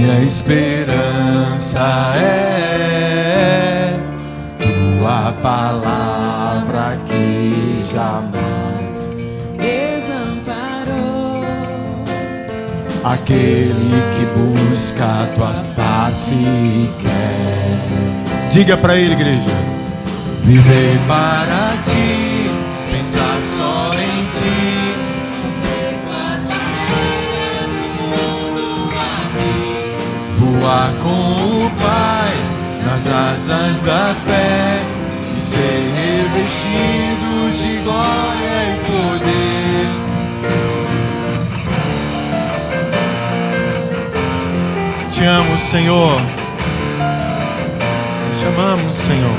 Minha esperança é tua palavra que jamais desamparou aquele que busca a tua face e quer. Diga para ele, igreja: viver para ti, pensar só em ti. Voar com o Pai nas asas da fé e ser revestido de glória e poder. Te amo, Senhor. Te amamos, Senhor.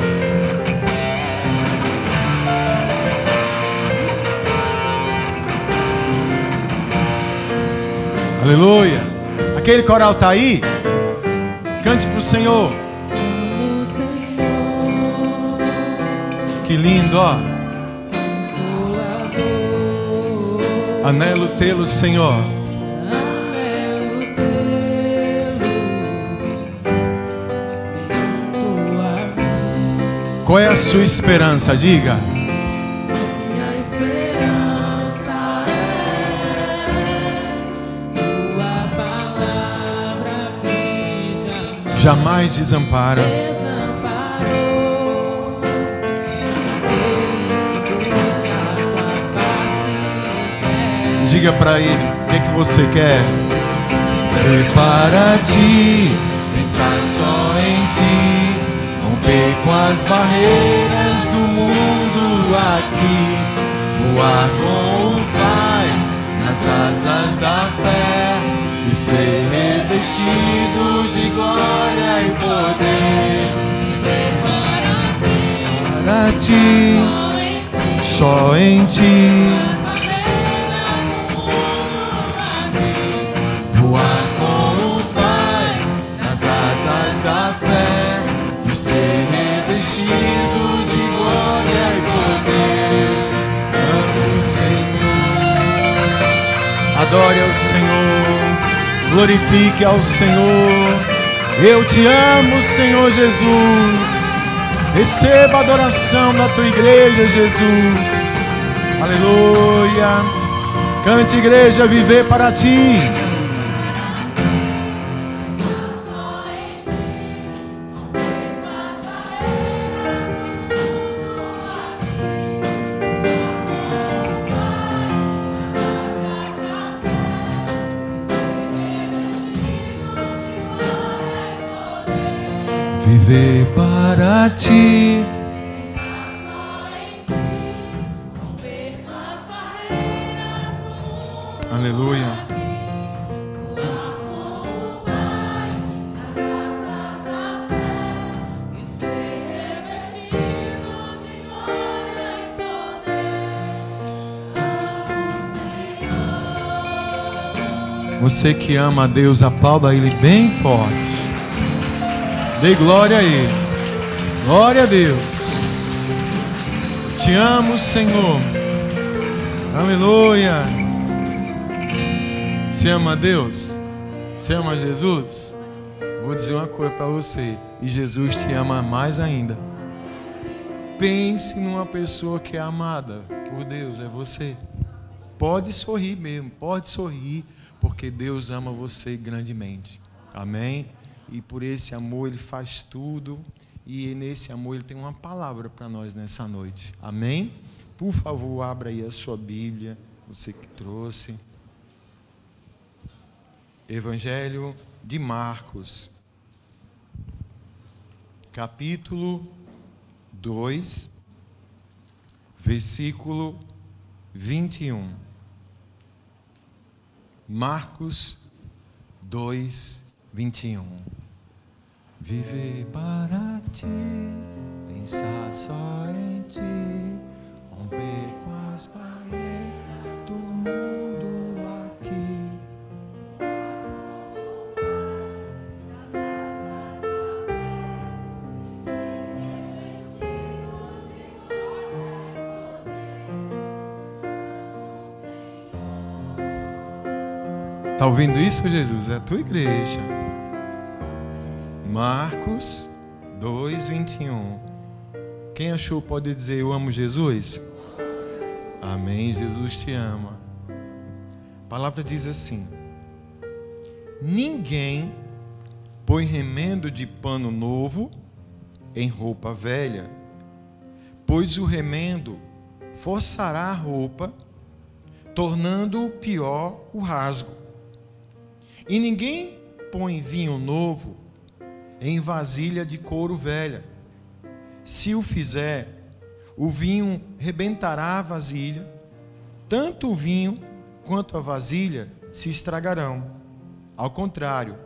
Aleluia. Aquele coral está aí? Cante para o Senhor. Que lindo, ó. Anelo tê-lo, Senhor. Qual é a sua esperança? Diga. Minha esperança é tua palavra que jamais desampara. Desamparou aquele que busca a tua face e quer. Diga para ele o que é que você quer. Viver para ti, pensar só em ti, romper com as barreiras do mundo aqui, voar com o Pai nas asas da fé e ser revestido de glória e poder. Viver Para ti, só em ti, voar com o Pai nas asas da fé e ser revestido de glória e poder. Ame o Senhor, adore ao Senhor, glorifique ao Senhor. Eu te amo, Senhor Jesus. Receba a adoração da tua igreja, Jesus. Aleluia. Cante, igreja, viver para ti. Viver para ti. Pensar só em ti, romper com as barreiras do mundo. Aleluia. Voar com o Pai nas asas da fé e ser revestido de glória e poder. Amo o Senhor. Você que ama a Deus, aplauda Ele bem forte. Dê glória a Ele. Glória a Deus. Te amo, Senhor. Aleluia. Você ama a Deus? Você ama Jesus? Vou dizer uma coisa para você. E Jesus te ama mais ainda. Pense numa pessoa que é amada por Deus. É você. Pode sorrir mesmo. Pode sorrir. Porque Deus ama você grandemente. Amém? E por esse amor Ele faz tudo. E nesse amor Ele tem uma palavra para nós nessa noite. Amém? Por favor, abra aí a sua Bíblia. Você que trouxe. Evangelho de Marcos. Capítulo 2. Versículo 21. Marcos 2, 21. Viver para ti, pensar só em ti, romper com as barreiras do mundo aqui. Está ouvindo isso, Jesus? É a tua igreja. Marcos 2:21. Quem achou pode dizer: eu amo Jesus? Amém, Jesus te ama. A palavra diz assim: ninguém põe remendo de pano novo em roupa velha, pois o remendo forçará a roupa, tornando pior o rasgo. E ninguém põe vinho novo em vasilha de couro velha. Se o fizer, o vinho rebentará a vasilha, tanto o vinho quanto a vasilha se estragarão. Ao contrário,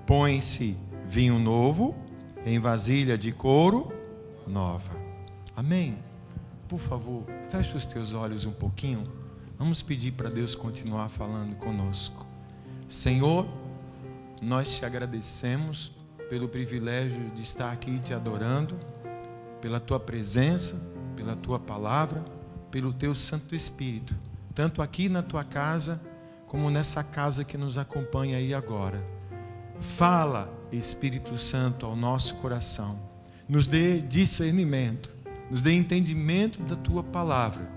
põe-se vinho novo em vasilha de couro nova. Amém? Por favor, feche os teus olhos um pouquinho. Vamos pedir para Deus continuar falando conosco. Senhor, nós te agradecemos pelo privilégio de estar aqui te adorando, pela tua presença, pela tua palavra, pelo teu Santo Espírito, tanto aqui na tua casa, como nessa casa que nos acompanha aí agora. Fala, Espírito Santo, ao nosso coração. Nos dê discernimento, nos dê entendimento da tua palavra,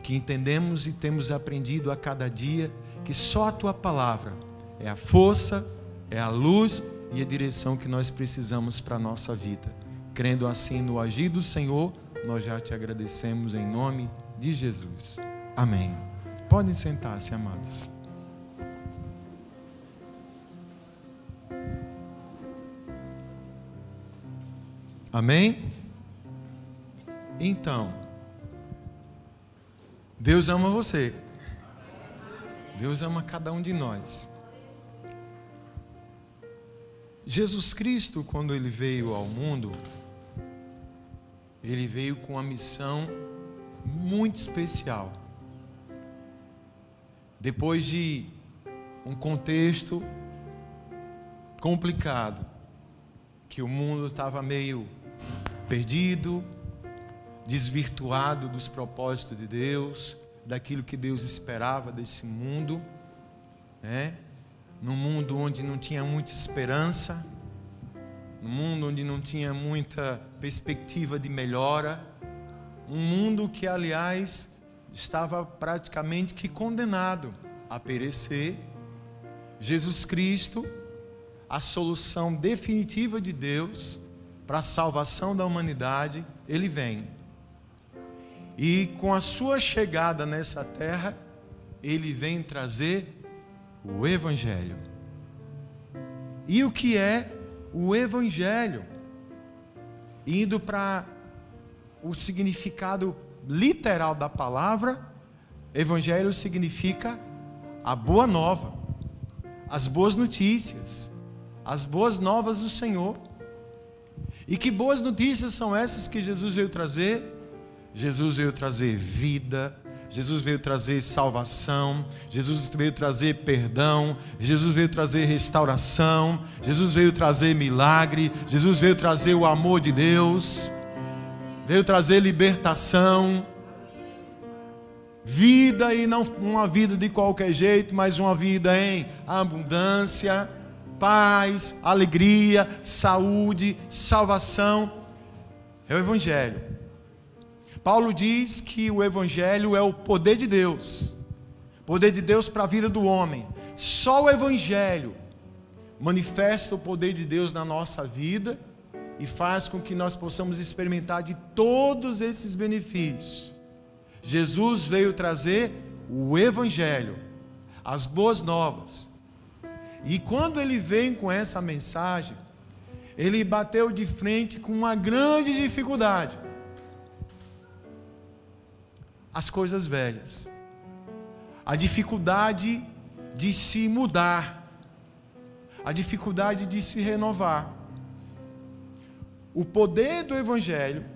que entendemos e temos aprendido a cada dia que só a tua palavra é a força, é a luz e a direção que nós precisamos para a nossa vida. Crendo assim no agir do Senhor, nós já te agradecemos em nome de Jesus. Amém. Podem sentar-se, amados. Amém? Então, Deus ama você. Deus ama cada um de nós. Jesus Cristo, quando Ele veio ao mundo, Ele veio com uma missão muito especial. Depois de um contexto complicado, que o mundo estava meio perdido, desvirtuado dos propósitos de Deus, daquilo que Deus esperava desse mundo, né? Num mundo onde não tinha muita esperança, num mundo onde não tinha muita perspectiva de melhora, um mundo que, aliás, estava praticamente que condenado a perecer. Jesus Cristo, a solução definitiva de Deus para a salvação da humanidade, Ele vem. E com a sua chegada nessa terra, Ele vem trazer o Evangelho. E o que é o Evangelho? Indo para o significado literal da palavra, Evangelho significa a boa nova, as boas notícias, as boas novas do Senhor. E que boas notícias são essas que Jesus veio trazer? Jesus veio trazer vida, Jesus veio trazer salvação, Jesus veio trazer perdão, Jesus veio trazer restauração, Jesus veio trazer milagre, Jesus veio trazer o amor de Deus, veio trazer libertação, vida, e não uma vida de qualquer jeito, mas uma vida em abundância, paz, alegria, saúde, salvação. É o Evangelho. Paulo diz que o Evangelho é o poder de Deus para a vida do homem. Só o Evangelho manifesta o poder de Deus na nossa vida e faz com que nós possamos experimentar de todos esses benefícios. Jesus veio trazer o Evangelho, as boas novas. E quando Ele vem com essa mensagem, Ele bateu de frente com uma grande dificuldade. As coisas velhas, a dificuldade de se mudar, a dificuldade de se renovar. O poder do Evangelho,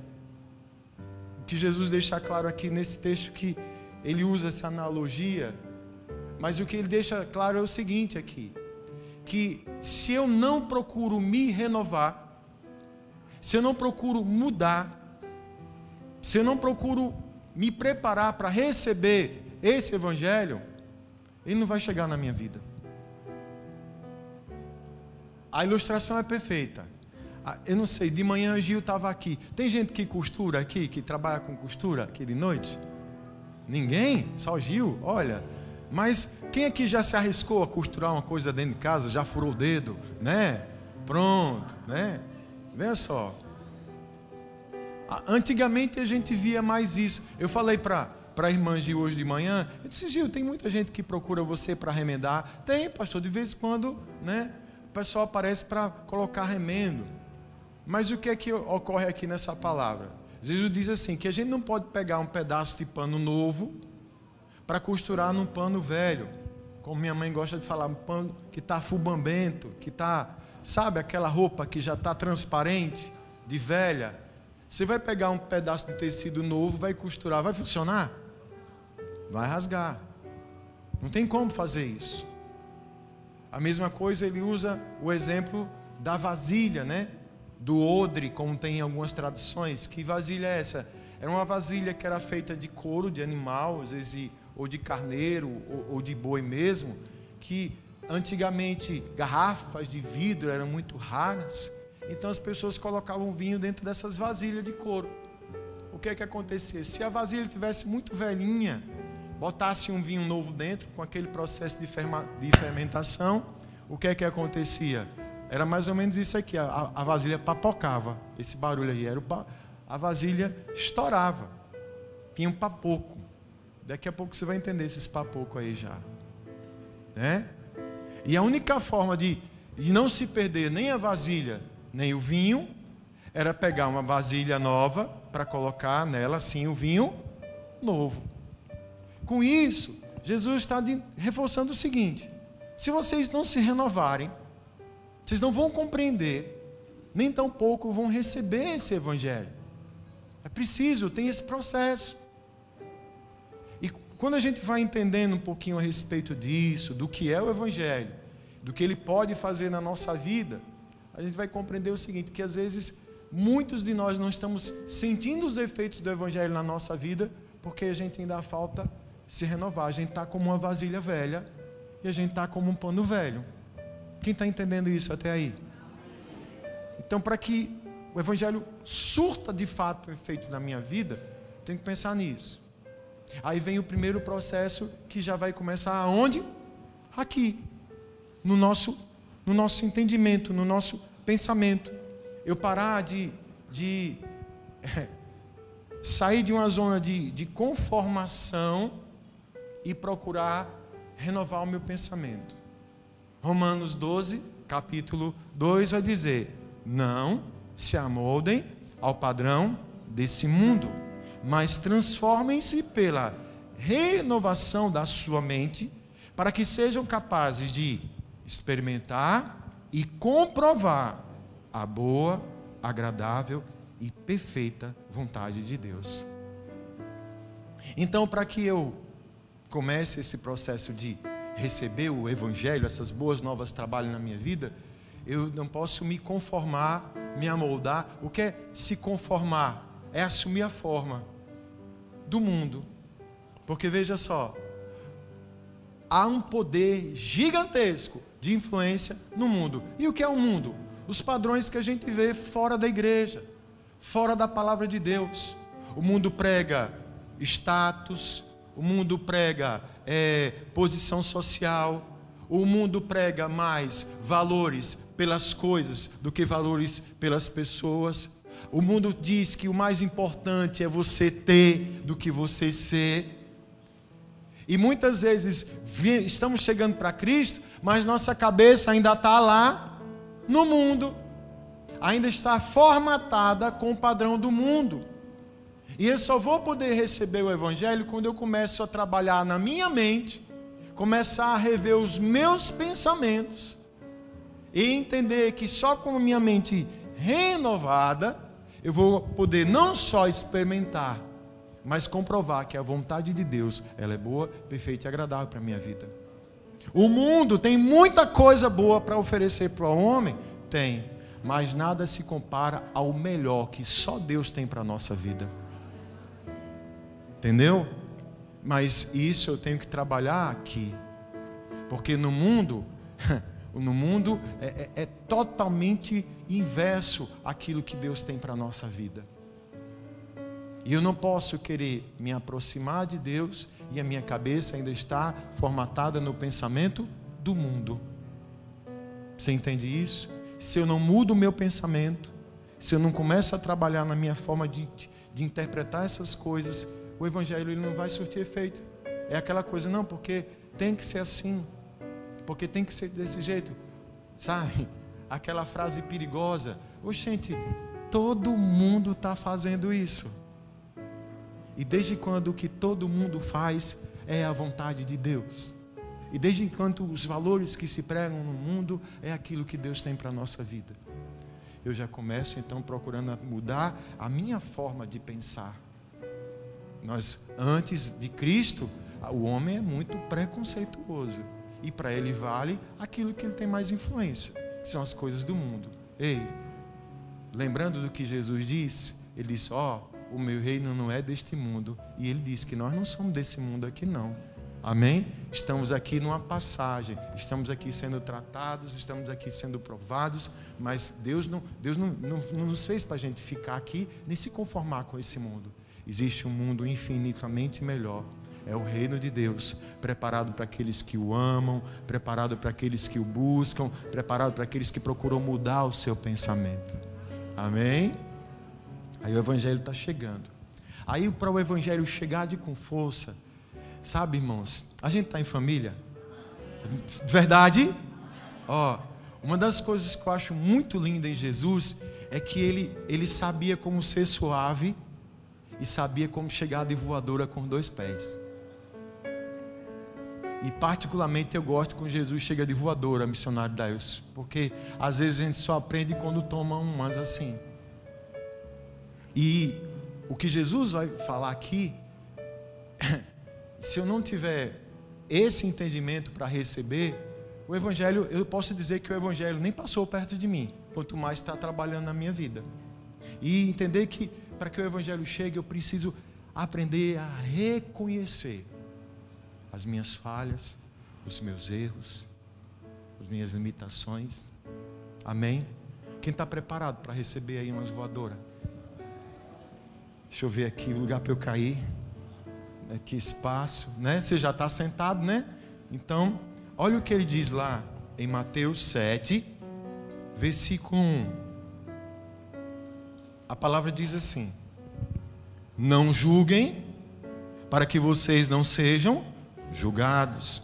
que Jesus deixa claro aqui nesse texto, que ele usa essa analogia, mas o que ele deixa claro é o seguinte aqui, que se eu não procuro me renovar, se eu não procuro mudar, se eu não procuro me preparar para receber esse Evangelho, ele não vai chegar na minha vida. A ilustração é perfeita. Eu não sei, de manhã o Gil estava aqui. Tem gente que costura aqui, que trabalha com costura aqui de noite? Ninguém? Só o Gil? Olha, mas quem aqui já se arriscou a costurar uma coisa dentro de casa? Já furou o dedo, né? Pronto, né? Veja só. Antigamente a gente via mais isso. Eu falei para a irmã Gil hoje de manhã, eu disse: Gil, tem muita gente que procura você para remendar. Tem, pastor, de vez em quando, né? O pessoal aparece para colocar remendo. Mas o que é que ocorre aqui nessa palavra? Jesus diz assim, que a gente não pode pegar um pedaço de pano novo para costurar num pano velho. Como minha mãe gosta de falar, um pano que está fubambento, que está, sabe, aquela roupa que já está transparente, de velha. Você vai pegar um pedaço de tecido novo, vai costurar, vai funcionar? Vai rasgar. Não tem como fazer isso. A mesma coisa, ele usa o exemplo da vasilha, né? Do odre, como tem em algumas traduções. Que vasilha é essa? Era uma vasilha que era feita de couro de animal, às vezes, ou de carneiro, ou de boi mesmo, que antigamente garrafas de vidro eram muito raras, então as pessoas colocavam vinho dentro dessas vasilhas de couro. O que é que acontecia? Se a vasilha tivesse muito velhinha, botasse um vinho novo dentro, com aquele processo de fermentação, o que é que acontecia? Era mais ou menos isso aqui, a vasilha papocava, esse barulho aí, a vasilha estourava, tinha um papoco. Daqui a pouco você vai entender esses papocos aí já, né? E a única forma de não se perder nem a vasilha, nem o vinho, era pegar uma vasilha nova para colocar nela, assim, o vinho novo. Com isso, Jesus está reforçando o seguinte: se vocês não se renovarem, vocês não vão compreender, nem tampouco vão receber esse evangelho. É preciso, tem esse processo. E quando a gente vai entendendo um pouquinho a respeito disso, do que é o evangelho, do que ele pode fazer na nossa vida, a gente vai compreender o seguinte, que às vezes muitos de nós não estamos sentindo os efeitos do evangelho na nossa vida, porque a gente ainda falta se renovar. A gente está como uma vasilha velha e a gente está como um pano velho. Quem está entendendo isso até aí? Então, para que o evangelho surta de fato efeito na minha vida, tem que pensar nisso. Aí vem o primeiro processo que já vai começar aonde? Aqui, no nosso entendimento, no nosso pensamento. Eu parar de sair de uma zona de conformação e procurar renovar o meu pensamento. Romanos 12, capítulo 2 vai dizer: não se amoldem ao padrão desse mundo, mas transformem-se pela renovação da sua mente, para que sejam capazes de experimentar e comprovar a boa, agradável e perfeita vontade de Deus. Então, para que eu comece esse processo de receber o evangelho, essas boas novas trabalhem na minha vida, eu não posso me conformar, me amoldar. O que é se conformar? É assumir a forma do mundo. Porque veja só, há um poder gigantesco de influência no mundo. E o que é o mundo? Os padrões que a gente vê fora da igreja, fora da palavra de Deus. O mundo prega status, o mundo prega posição social, o mundo prega mais valores pelas coisas do que valores pelas pessoas. O mundo diz que o mais importante é você ter do que você ser. E muitas vezes estamos chegando para Cristo, mas nossa cabeça ainda está lá no mundo, ainda está formatada com o padrão do mundo. E eu só vou poder receber o evangelho quando eu começo a trabalhar na minha mente, começar a rever os meus pensamentos e entender que só com a minha mente renovada eu vou poder não só experimentar, mas comprovar que a vontade de Deus, ela é boa, perfeita e agradável para a minha vida. O mundo tem muita coisa boa para oferecer para o homem? Tem, mas nada se compara ao melhor que só Deus tem para a nossa vida. Entendeu? Mas isso eu tenho que trabalhar aqui. Porque no mundo, no mundo é totalmente inverso àquilo que Deus tem para a nossa vida. E eu não posso querer me aproximar de Deus e a minha cabeça ainda está formatada no pensamento do mundo. Você entende isso? Se eu não mudo o meu pensamento, se eu não começo a trabalhar na minha forma de interpretar essas coisas, o evangelho ele não vai surtir efeito. É aquela coisa, não, porque tem que ser assim, porque tem que ser desse jeito, sabe? Aquela frase perigosa, gente, todo mundo está fazendo isso. E desde quando o que todo mundo faz é a vontade de Deus? E desde quando os valores que se pregam no mundo é aquilo que Deus tem para a nossa vida? Eu já começo então procurando mudar a minha forma de pensar. Nós, antes de Cristo, o homem é muito preconceituoso. E para ele vale aquilo que ele tem mais influência, que são as coisas do mundo. Ei, lembrando do que Jesus disse, ele disse, o meu reino não é deste mundo. E ele disse que nós não somos desse mundo aqui não. Amém? Estamos aqui numa passagem, estamos aqui sendo tratados, estamos aqui sendo provados, mas Deus não nos fez para a gente ficar aqui nem se conformar com esse mundo. Existe um mundo infinitamente melhor. É o reino de Deus, preparado para aqueles que o amam, preparado para aqueles que o buscam, preparado para aqueles que procuram mudar o seu pensamento. Amém? Aí o evangelho está chegando. Aí para o evangelho chegar com força, sabe, irmãos, a gente está em família? Verdade? Uma das coisas que eu acho muito linda em Jesus é que ele sabia como ser suave e sabia como chegar de voadora com 2 pés. E particularmente eu gosto quando Jesus chega de voadora, missionário Daílson, porque às vezes a gente só aprende quando toma umas assim. E o que Jesus vai falar aqui, se eu não tiver esse entendimento para receber, o evangelho, eu posso dizer que o evangelho nem passou perto de mim, quanto mais está trabalhando na minha vida. E entender que para que o evangelho chegue, eu preciso aprender a reconhecer as minhas falhas, os meus erros, as minhas limitações. Amém? Quem está preparado para receber aí umas voadoras? Deixa eu ver aqui o lugar para eu cair. Que espaço, né? Você já está sentado, né? Então, olha o que ele diz lá em Mateus 7, versículo 1. A palavra diz assim: não julguem, para que vocês não sejam julgados.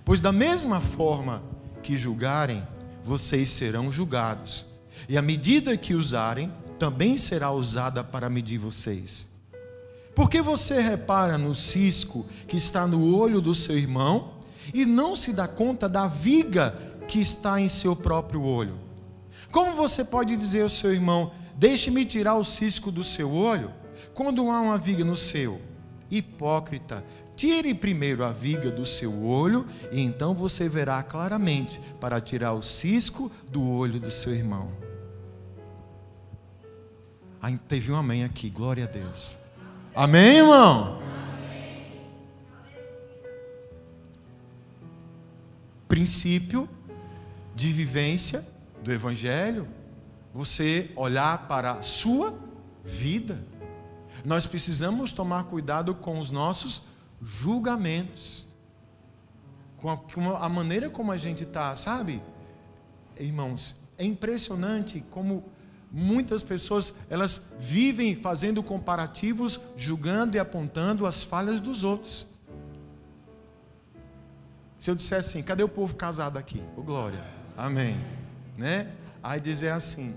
Pois da mesma forma que julgarem, vocês serão julgados. E a medida que usarem, também será usada para medir vocês. Por que você repara no cisco que está no olho do seu irmão e não se dá conta da viga que está em seu próprio olho? Como você pode dizer ao seu irmão, deixe-me tirar o cisco do seu olho, quando há uma viga no seu? Hipócrita, tire primeiro a viga do seu olho e então você verá claramente para tirar o cisco do olho do seu irmão. Aí teve um amém aqui, glória a Deus. Amém, irmão? Amém. Princípio de vivência do evangelho, você olhar para a sua vida. Nós precisamos tomar cuidado com os nossos julgamentos, com a maneira como a gente está, sabe? Irmãos, é impressionante como muitas pessoas, elas vivem fazendo comparativos, julgando e apontando as falhas dos outros. Se eu disser assim, cadê o povo casado aqui? Ô glória, amém, né? Aí dizer assim,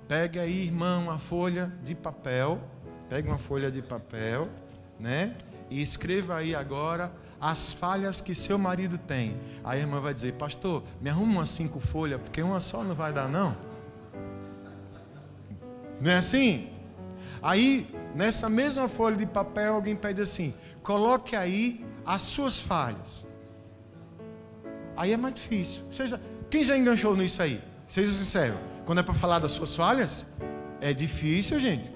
pegue aí, irmão, uma folha de papel, pegue uma folha de papel, né? E escreva aí agora as falhas que seu marido tem. Aí a irmã vai dizer, pastor, me arruma umas 5 folhas, porque uma só não vai dar não. Não é assim? Aí, nessa mesma folha de papel, alguém pede assim, coloque aí as suas falhas. Aí é mais difícil. Quem já enganchou nisso aí? Seja sincero. Quando é para falar das suas falhas, é difícil, gente.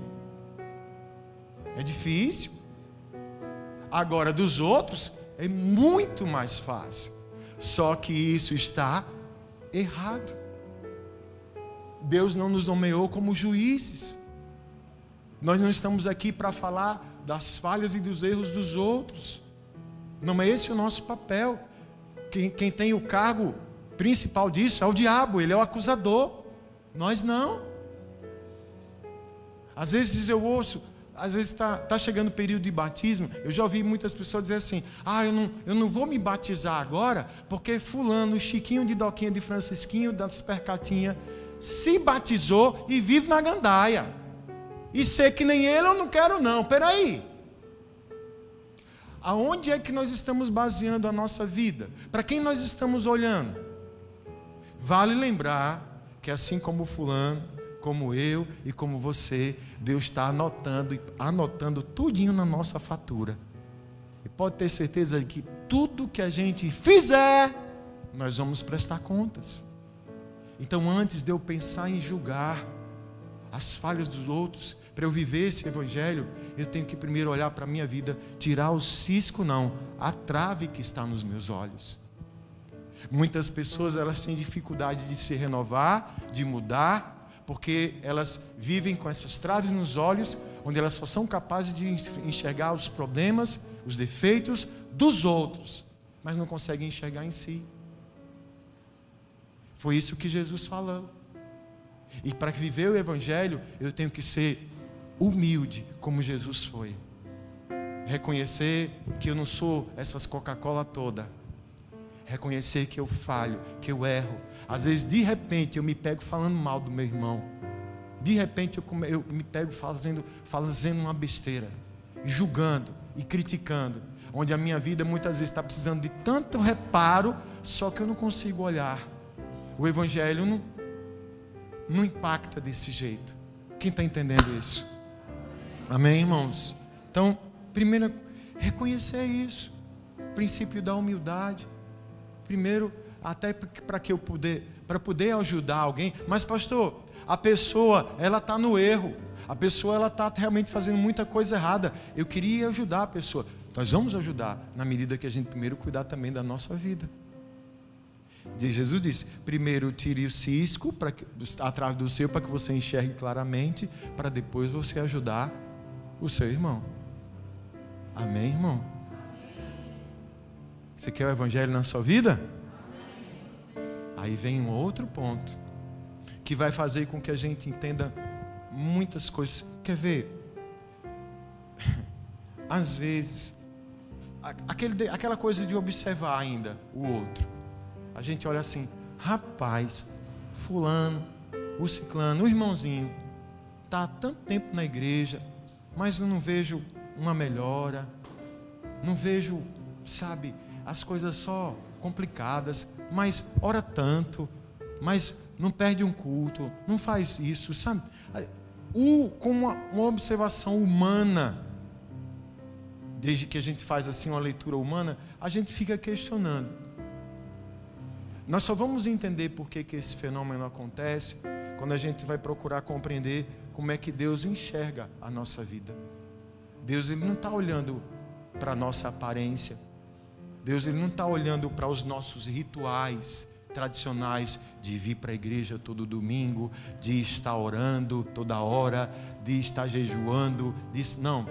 É difícil. Agora, dos outros, é muito mais fácil. Só que isso está errado. Deus não nos nomeou como juízes. Nós não estamos aqui para falar das falhas e dos erros dos outros. Não é esse o nosso papel. Quem tem o cargo principal disso é o diabo, ele é o acusador. Nós não. Às vezes eu ouço, às vezes está chegando o período de batismo, eu já ouvi muitas pessoas dizer assim: eu não vou me batizar agora, porque fulano, Chiquinho de Doquinha de Francisquinho, das Percatinha, se batizou e vive na gandaia. E ser que nem ele eu não quero não. Peraí. Aonde é que nós estamos baseando a nossa vida? Para quem nós estamos olhando? Vale lembrar que assim como fulano, como eu e como você, Deus está anotando tudinho na nossa fatura. E pode ter certeza de que tudo que a gente fizer, nós vamos prestar contas. Então, antes de eu pensar em julgar as falhas dos outros, para eu viver esse evangelho, eu tenho que primeiro olhar para a minha vida, tirar o cisco, não, a trave que está nos meus olhos. Muitas pessoas, elas têm dificuldade de se renovar, de mudar, porque elas vivem com essas traves nos olhos, onde elas só são capazes de enxergar os problemas, os defeitos dos outros, mas não conseguem enxergar em si. Foi isso que Jesus falou. E para viver o evangelho, eu tenho que ser humilde, como Jesus foi. Reconhecer que eu não sou essas Coca-Cola toda. Reconhecer que eu falho, que eu erro. Às vezes, de repente, eu me pego falando mal do meu irmão. De repente, eu me pego fazendo uma besteira, julgando e criticando. Onde a minha vida muitas vezes está precisando de tanto reparo, só que eu não consigo olhar. O evangelho não impacta desse jeito. Quem está entendendo isso? Amém, irmãos? Então, primeiro, reconhecer isso. Princípio da humildade. Primeiro, até para poder ajudar alguém. Mas, pastor, a pessoa, ela está no erro. A pessoa, ela está realmente fazendo muita coisa errada. Eu queria ajudar a pessoa. Nós vamos ajudar, na medida que a gente primeiro cuidar também da nossa vida. Jesus disse: primeiro tire o cisco atrás do seu, para que você enxergue claramente, para depois você ajudar o seu irmão. Amém, irmão? Você quer o evangelho na sua vida? Aí vem um outro ponto que vai fazer com que a gente entenda muitas coisas. Quer ver? Às vezes, aquela coisa de observar ainda o outro. A gente olha assim: rapaz, fulano, o ciclano, o irmãozinho, está há tanto tempo na igreja, mas eu não vejo uma melhora, não vejo, sabe, as coisas só complicadas, mas ora tanto, mas não perde um culto, não faz isso, sabe? Com uma observação humana, desde que a gente faz assim uma leitura humana, a gente fica questionando. Nós só vamos entender por que esse fenômeno acontece quando a gente vai procurar compreender como é que Deus enxerga a nossa vida. Deus, ele não está olhando para a nossa aparência. Deus, ele não está olhando para os nossos rituais tradicionais de vir para a igreja todo domingo, de estar orando toda hora, de estar jejuando. Não.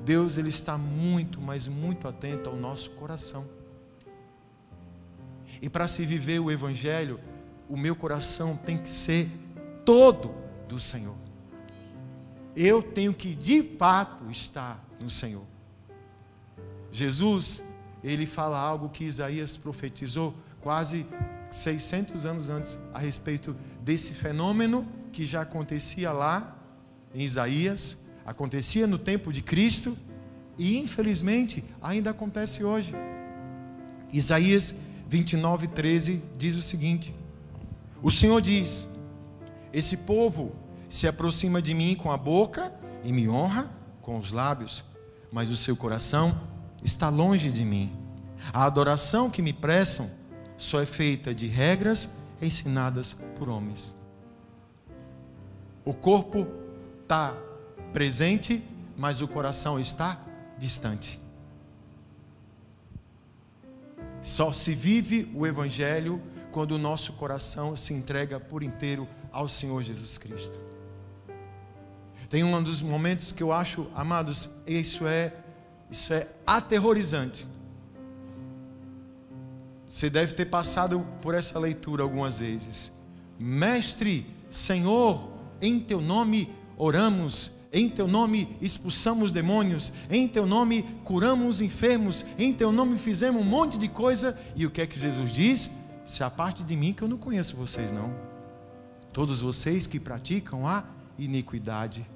Deus, ele está muito, mas muito atento ao nosso coração. E para se viver o evangelho, o meu coração tem que ser todo do Senhor. Eu tenho que de fato estar no Senhor. Jesus, ele fala algo que Isaías profetizou quase 600 anos antes a respeito desse fenômeno que já acontecia lá em Isaías, acontecia no tempo de Cristo e infelizmente ainda acontece hoje. Isaías 29:13 diz o seguinte: o Senhor diz: esse povo se aproxima de mim com a boca e me honra com os lábios, mas o seu coração está longe de mim. A adoração que me prestam só é feita de regras ensinadas por homens. O corpo está presente, mas o coração está distante. Só se vive o Evangelho quando o nosso coração se entrega por inteiro ao Senhor Jesus Cristo. Tem um dos momentos que eu acho, amados, isso é aterrorizante. Você deve ter passado por essa leitura algumas vezes. Mestre, Senhor, em teu nome oramos, em teu nome expulsamos demônios, em teu nome curamos os enfermos, em teu nome fizemos um monte de coisa. E o que é que Jesus diz? Se a parte de mim que eu não conheço vocês não. Todos vocês que praticam a iniquidade.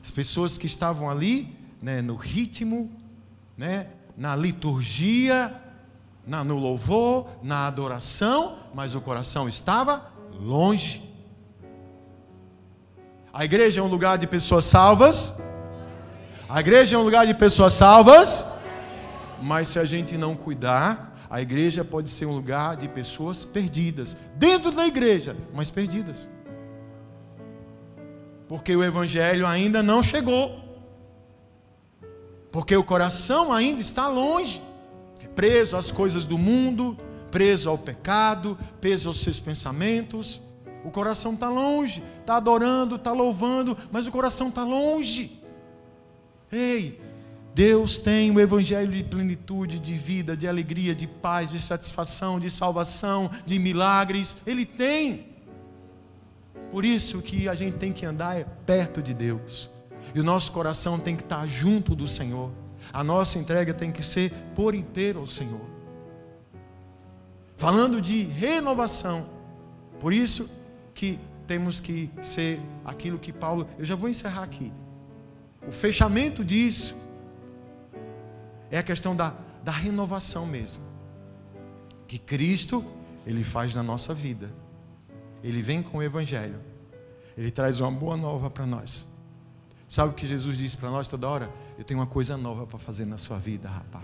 As pessoas que estavam ali, né, no ritmo, né, na liturgia, no louvor, na adoração, mas o coração estava longe. A igreja é um lugar de pessoas salvas. A igreja é um lugar de pessoas salvas. Mas se a gente não cuidar, a igreja pode ser um lugar de pessoas perdidas. Dentro da igreja, mas perdidas. Porque o evangelho ainda não chegou. Porque o coração ainda está longe. Preso às coisas do mundo, preso ao pecado, preso aos seus pensamentos. O coração está longe, está adorando, está louvando, mas o coração está longe. Ei, Deus tem o evangelho de plenitude, de vida, de alegria, de paz, de satisfação, de salvação, de milagres. Ele tem. Por isso que a gente tem que andar perto de Deus. E o nosso coração tem que estar junto do Senhor. A nossa entrega tem que ser por inteiro ao Senhor. Falando de renovação, por isso que temos que ser aquilo que Paulo... Eu já vou encerrar aqui. O fechamento disso é a questão da renovação mesmo. Que Cristo, Ele faz na nossa vida. Ele vem com o Evangelho. Ele traz uma boa nova para nós. Sabe o que Jesus disse para nós toda hora? Eu tenho uma coisa nova para fazer na sua vida, rapaz.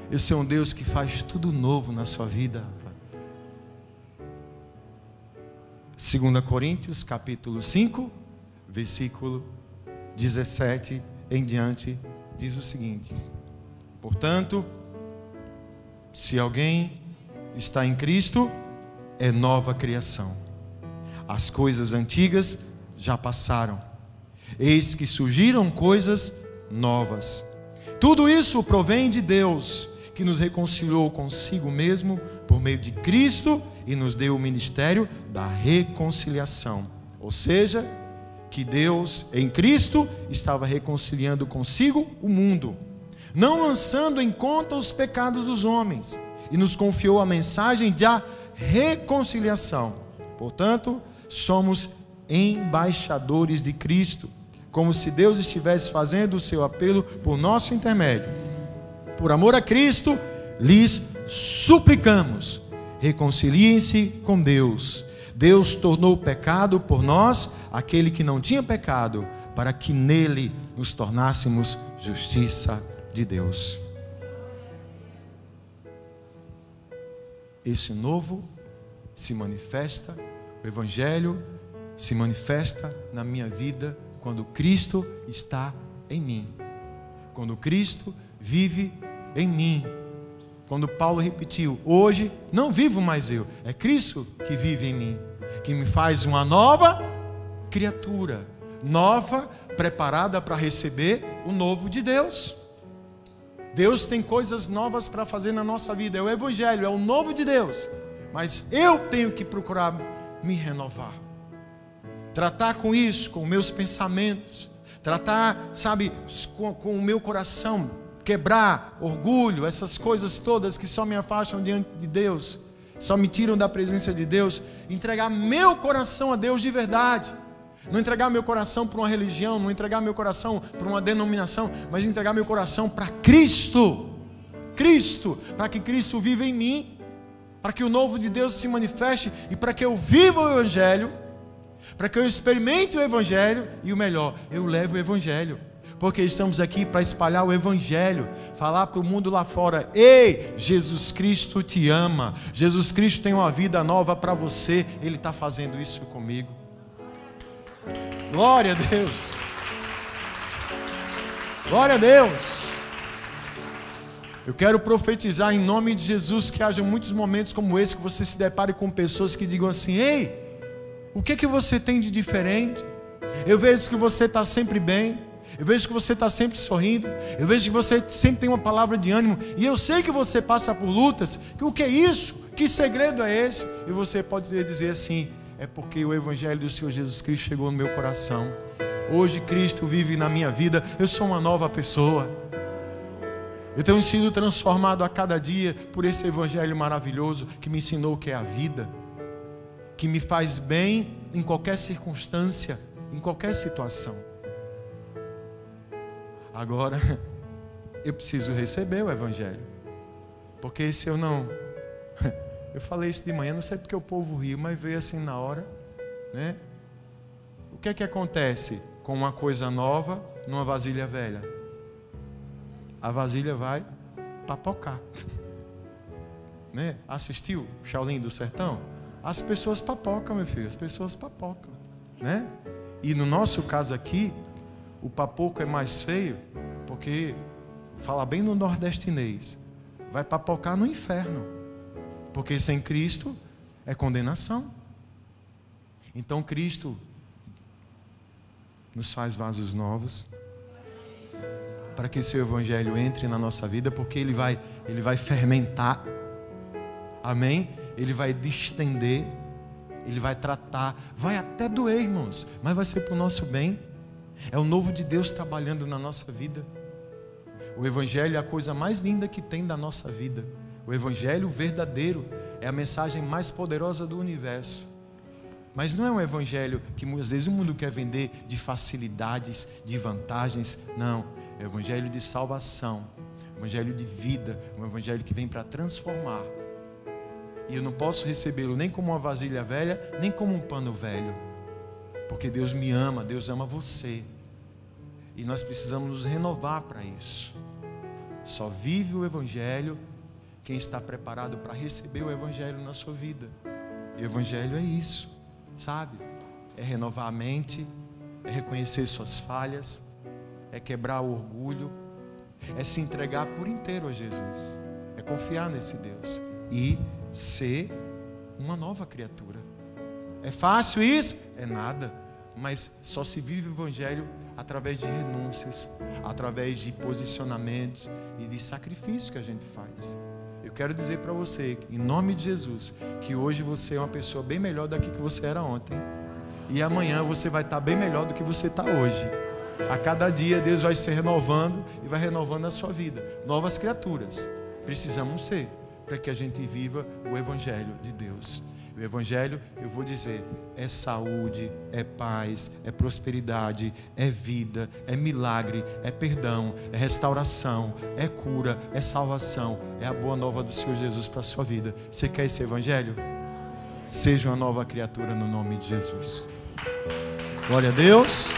Eu sou um Deus que faz tudo novo na sua vida, rapaz. 2 Coríntios, capítulo 5, versículo 17 em diante, diz o seguinte: portanto, se alguém está em Cristo, é nova criação. As coisas antigas já passaram. Eis que surgiram coisas novas. Tudo isso provém de Deus, que nos reconciliou consigo mesmo por meio de Cristo e nos deu o ministério da reconciliação. Ou seja, que Deus em Cristo estava reconciliando consigo o mundo, não lançando em conta os pecados dos homens, e nos confiou a mensagem da reconciliação. Portanto, somos embaixadores de Cristo, como se Deus estivesse fazendo o seu apelo por nosso intermédio. Por amor a Cristo, lhes suplicamos, reconciliem-se com Deus. Deus tornou pecado por nós aquele que não tinha pecado, para que nele nos tornássemos justiça de Deus. Esse novo se manifesta, o Evangelho se manifesta na minha vida quando Cristo está em mim, quando Cristo vive em mim. Quando Paulo repetiu: hoje não vivo mais eu, é Cristo que vive em mim, que me faz uma nova criatura, nova, preparada para receber o novo de Deus. Deus tem coisas novas para fazer na nossa vida, é o Evangelho, é o novo de Deus, mas eu tenho que procurar me renovar, tratar com isso, com meus pensamentos, tratar, sabe, com o meu coração, quebrar orgulho, essas coisas todas que só me afastam diante de Deus, só me tiram da presença de Deus. Entregar meu coração a Deus de verdade, não entregar meu coração para uma religião, não entregar meu coração para uma denominação, mas entregar meu coração para Cristo, para que Cristo viva em mim, para que o novo de Deus se manifeste e para que eu viva o Evangelho, para que eu experimente o Evangelho e o melhor, eu levo o Evangelho. Porque estamos aqui para espalhar o Evangelho, falar para o mundo lá fora: ei, Jesus Cristo te ama, Jesus Cristo tem uma vida nova para você, Ele está fazendo isso comigo. Glória a Deus, glória a Deus. Eu quero profetizar em nome de Jesus que haja muitos momentos como esse que você se depare com pessoas que digam assim: ei, o que que você tem de diferente? Eu vejo que você está sempre bem, eu vejo que você está sempre sorrindo, eu vejo que você sempre tem uma palavra de ânimo, e eu sei que você passa por lutas. O que é isso? Que segredo é esse? E você pode dizer assim: é porque o Evangelho do Senhor Jesus Cristo chegou no meu coração. Hoje Cristo vive na minha vida, eu sou uma nova pessoa. Eu tenho sido transformado a cada dia por esse Evangelho maravilhoso que me ensinou o que é a vida, que me faz bem em qualquer circunstância, em qualquer situação. Agora, eu preciso receber o Evangelho, porque se eu não... Eu falei isso de manhã, não sei porque o povo riu, mas veio assim na hora, né? O que é que acontece com uma coisa nova numa vasilha velha? A vasilha vai papocar. Né? Assistiu Shaolin do Sertão? As pessoas papocam, meu filho, as pessoas papocam, né? E no nosso caso aqui, o papoco é mais feio, porque, fala bem no nordestinês, vai papocar no inferno, porque sem Cristo é condenação. Então Cristo nos faz vasos novos, para que o seu Evangelho entre na nossa vida, porque ele vai fermentar, amém? Ele vai distender, ele vai tratar, vai até doer, irmãos, mas vai ser para o nosso bem. É o novo de Deus trabalhando na nossa vida. O Evangelho é a coisa mais linda que tem da nossa vida. O Evangelho verdadeiro é a mensagem mais poderosa do universo. Mas não é um Evangelho que muitas vezes o mundo quer vender de facilidades, de vantagens. Não, é o Evangelho de salvação, Evangelho de vida, um Evangelho que vem para transformar. E eu não posso recebê-lo nem como uma vasilha velha, nem como um pano velho, porque Deus me ama, Deus ama você, e nós precisamos nos renovar para isso. Só vive o Evangelho quem está preparado para receber o Evangelho na sua vida. E o Evangelho é isso, sabe? É renovar a mente, é reconhecer suas falhas, é quebrar o orgulho, é se entregar por inteiro a Jesus, é confiar nesse Deus e ser uma nova criatura. É fácil isso? É nada. Mas só se vive o Evangelho através de renúncias, através de posicionamentos e de sacrifício que a gente faz. Eu quero dizer para você, em nome de Jesus, que hoje você é uma pessoa bem melhor do que você era ontem. E amanhã você vai estar bem melhor do que você está hoje. A cada dia Deus vai se renovando e vai renovando a sua vida. Novas criaturas precisamos ser, para que a gente viva o Evangelho de Deus. O Evangelho, eu vou dizer, é saúde, é paz, é prosperidade, é vida, é milagre, é perdão, é restauração, é cura, é salvação, é a boa nova do Senhor Jesus para a sua vida. Você quer esse Evangelho? Seja uma nova criatura no nome de Jesus. Glória a Deus.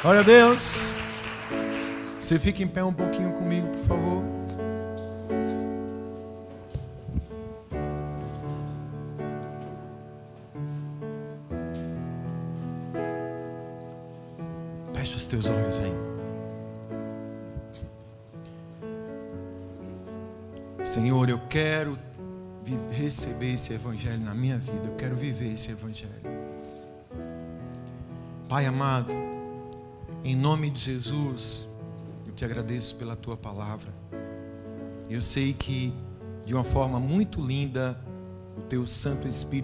Glória a Deus. Você fica em pé um pouquinho comigo, por favor. Fecha os teus olhos aí. Senhor, eu quero receber esse Evangelho na minha vida. Eu quero viver esse Evangelho. Pai amado, em nome de Jesus, eu te agradeço pela tua palavra. Eu sei que de uma forma muito linda o teu Santo Espírito